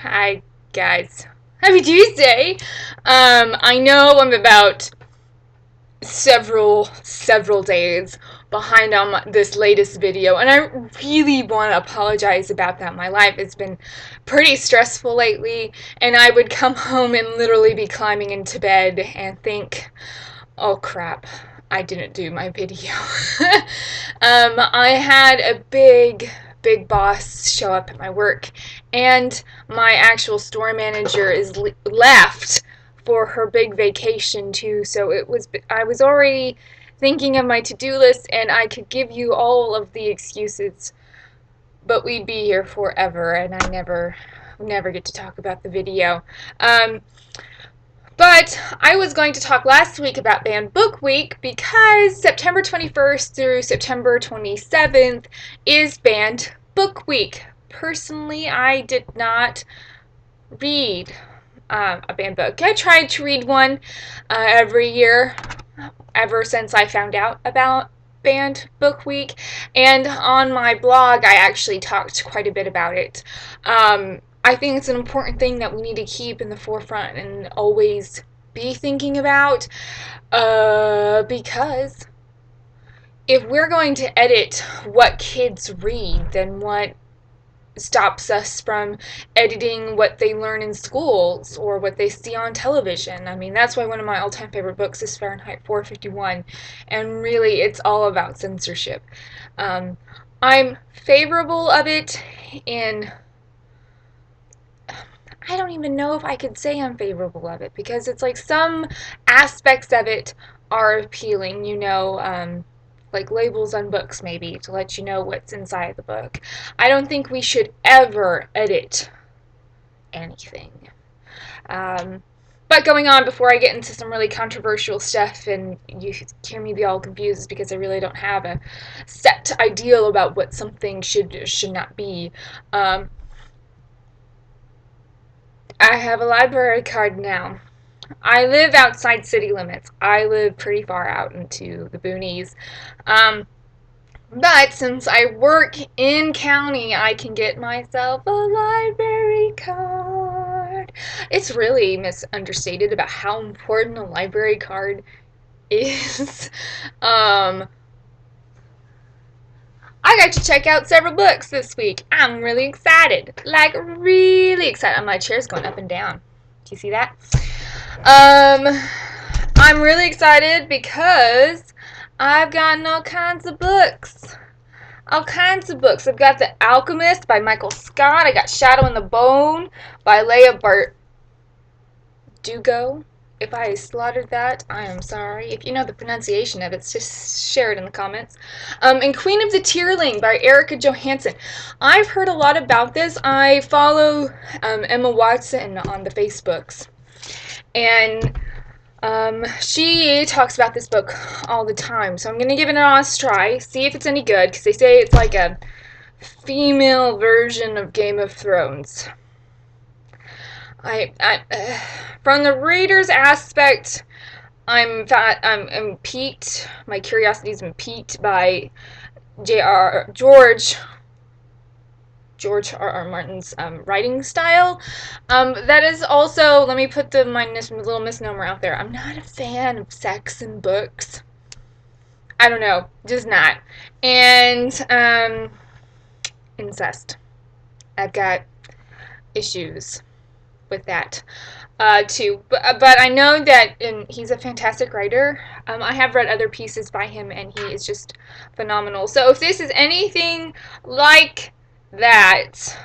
Hi, guys. Happy Tuesday! I know I'm about several days behind on this latest video, and I really want to apologize about that. My life has been pretty stressful lately, and I would come home and literally be climbing into bed and think, oh crap, I didn't do my video. I had a big boss show up at my work, and my actual store manager is left for her big vacation too. So I was already thinking of my to-do list, and I could give you all of the excuses, but we'd be here forever, and I never get to talk about the video. But I was going to talk last week about Banned Book Week because September 21st through September 27th is Banned Book Week. Personally, I did not read a banned book. I tried to read one every year ever since I found out about Banned Book Week, and on my blog I actually talked quite a bit about it. I think it's an important thing that we need to keep in the forefront and always be thinking about, because if we're going to edit what kids read, then what stops us from editing what they learn in schools or what they see on television? I mean, that's why one of my all-time favorite books is Fahrenheit 451, and really it's all about censorship. I'm favorable of it in, I don't even know if I could say I'm favorable of it, because it's like some aspects of it are appealing, like labels on books maybe to let you know what's inside the book. I don't think we should ever edit anything. Um, but going on, before I get into some really controversial stuff and you hear me be all confused because I really don't have a set ideal about what something should or should not be, I have a library card now. I live outside city limits. I live pretty far out into the boonies. But since I work in county, I can get myself a library card. It's really misunderstated about how important a library card is. um, I got to check out several books this week. I'm really excited. Like, really excited. My chair's going up and down. Do you see that? I'm really excited because I've gotten all kinds of books. All kinds of books. I've got The Alchemist by Michael Scott. I got Shadow in the Bone by Leigh Bardugo. If I slaughtered that, I am sorry. If you know the pronunciation of it, just share it in the comments. And Queen of the Tearling by Erika Johansen. I've heard a lot about this. I follow Emma Watson on the Facebooks, and she talks about this book all the time. So I'm going to give it an honest try, see if it's any good, because they say it's like a female version of Game of Thrones. From the reader's aspect, I'm piqued. My curiosity's been piqued by George R. R. Martin's writing style. That is also, let me put my little misnomer out there. I'm not a fan of sex in books. I don't know, just not. And incest. I've got issues with that too. But I know that he's a fantastic writer. I have read other pieces by him, and he is just phenomenal. So if this is anything like that,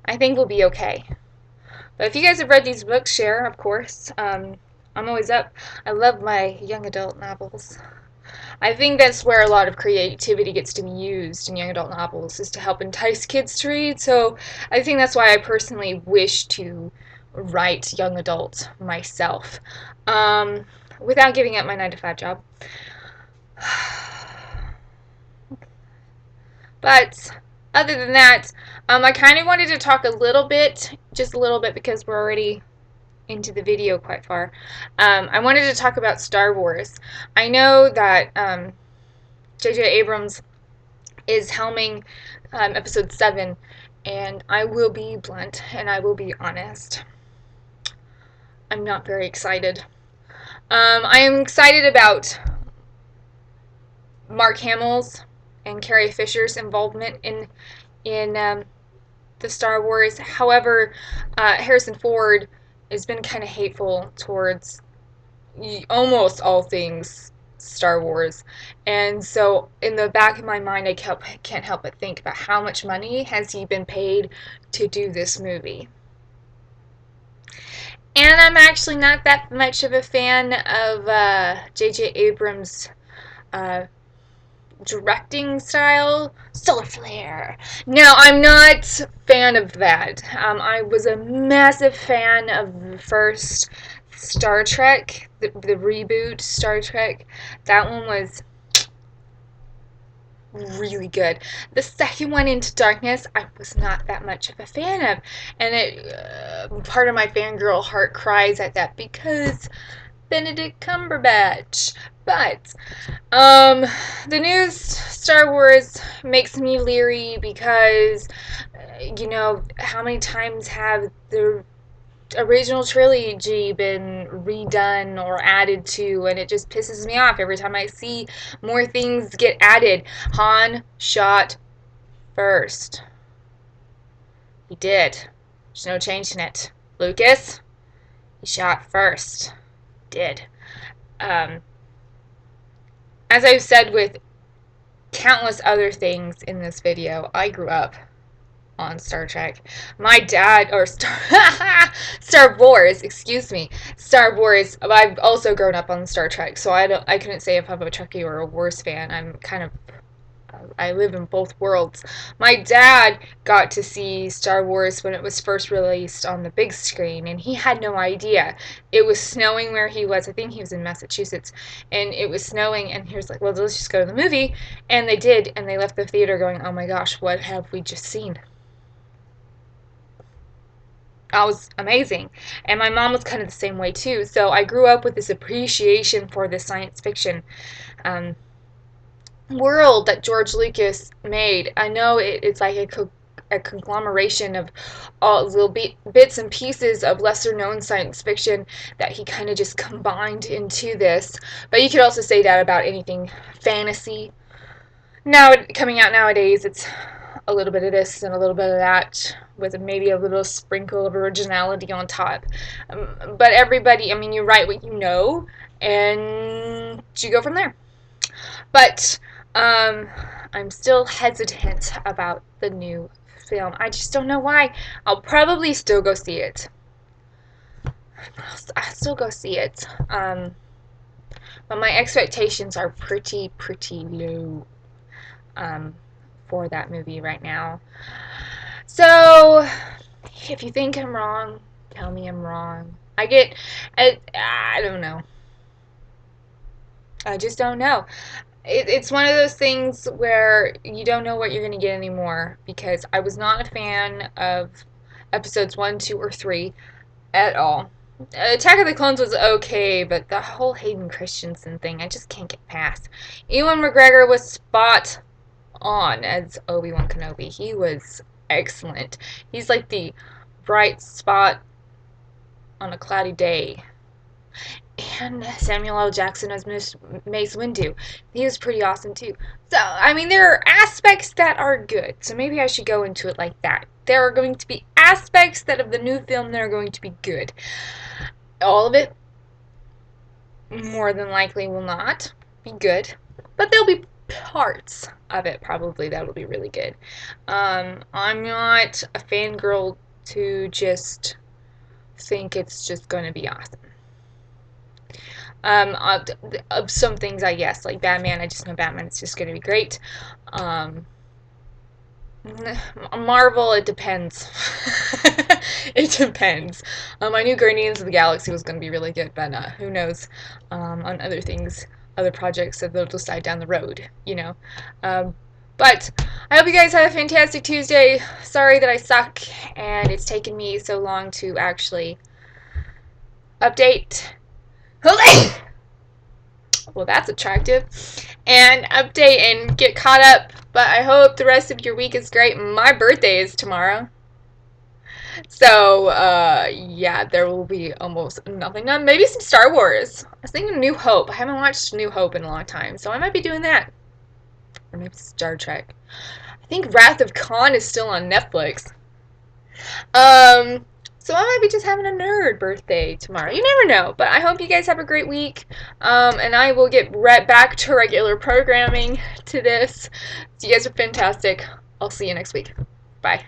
I think we'll be okay. But if you guys have read these books, share, of course. I'm always up. I love my young adult novels. I think that's where a lot of creativity gets to be used in young adult novels, is to help entice kids to read. So I think that's why I personally wish to write young adult myself, without giving up my 9-to-5 job. But other than that, I kind of wanted to talk a little bit, just a little bit, because we're already into the video quite far. I wanted to talk about Star Wars. I know that J.J. Abrams is helming episode 7, And I will be blunt and I will be honest. I'm not very excited. I am excited about Mark Hamill's and Carrie Fisher's involvement in the Star Wars. However, Harrison Ford has been kind of hateful towards almost all things Star Wars. And so in the back of my mind, I can't help but think about how much money has he been paid to do this movie. And I'm actually not that much of a fan of J.J. Abrams' uh, directing style. Solar flare. No, I'm not a fan of that. I was a massive fan of the first Star Trek, the reboot Star Trek. That one was really good. The second one, Into Darkness, I was not that much of a fan of, and part of my fangirl heart cries at that because Benedict Cumberbatch. But the new Star Wars makes me leery because how many times have the original trilogy been redone or added to, and it just pisses me off every time I see more things get added. Han shot first. He did. There's no changing it. Lucas, he shot first. Did. As I've said with countless other things in this video, I grew up on Star Trek. My dad, or Star Wars, excuse me, Star Wars. I've also grown up on Star Trek, so I couldn't say if I'm a Trekkie or a Wars fan. I'm kind of, I live in both worlds. My dad got to see Star Wars when it was first released on the big screen, and he had no idea. It was snowing where he was. I think he was in Massachusetts, and it was snowing, and he was like, well, let's just go to the movie. And they did, and they left the theater going, oh my gosh, what have we just seen? That was amazing. And my mom was kind of the same way too. So I grew up with this appreciation for the science fiction um, world that George Lucas made. I know it's like a conglomeration of all little bits and pieces of lesser known science fiction that he kind of just combined into this. But you could also say that about anything fantasy. Now, coming out nowadays, it's a little bit of this and a little bit of that with maybe a little sprinkle of originality on top. But everybody, I mean, you write what you know and you go from there. But I'm still hesitant about the new film. I just don't know why. I'll probably still go see it. I'll still go see it. But my expectations are pretty low for that movie right now. So, if you think I'm wrong, tell me I'm wrong. I don't know. I just don't know. It's one of those things where you don't know what you're going to get anymore, because I was not a fan of episodes 1, 2, or 3 at all. Attack of the Clones was okay, but the whole Hayden Christensen thing, I just can't get past. Ewan McGregor was spot on as Obi-Wan Kenobi. He was excellent. He's like the bright spot on a cloudy day. And Samuel L. Jackson as Mace Windu. He was pretty awesome too. So, I mean, there are aspects that are good. So maybe I should go into it like that. There are going to be aspects that of the new film that are going to be good. All of it, more than likely, will not be good. But there'll be parts of it probably that'll be really good. I'm not a fangirl to just think it's just going to be awesome. Of some things, I guess, like Batman, I just know Batman is just going to be great. Marvel, it depends. It depends. I knew Guardians of the Galaxy was going to be really good, but who knows on other things, other projects that they'll decide down the road, you know. But I hope you guys have a fantastic Tuesday. Sorry that I suck and it's taken me so long to actually update. Well, that's attractive. And update and get caught up. But I hope the rest of your week is great. My birthday is tomorrow. So, yeah, there will be almost nothing done. Maybe some Star Wars. I was thinking New Hope. I haven't watched New Hope in a long time, so I might be doing that. Or maybe Star Trek. I think Wrath of Khan is still on Netflix. Um, so I might be just having a nerd birthday tomorrow. You never know. But I hope you guys have a great week. And I will get right back to regular programming to this. So you guys are fantastic. I'll see you next week. Bye.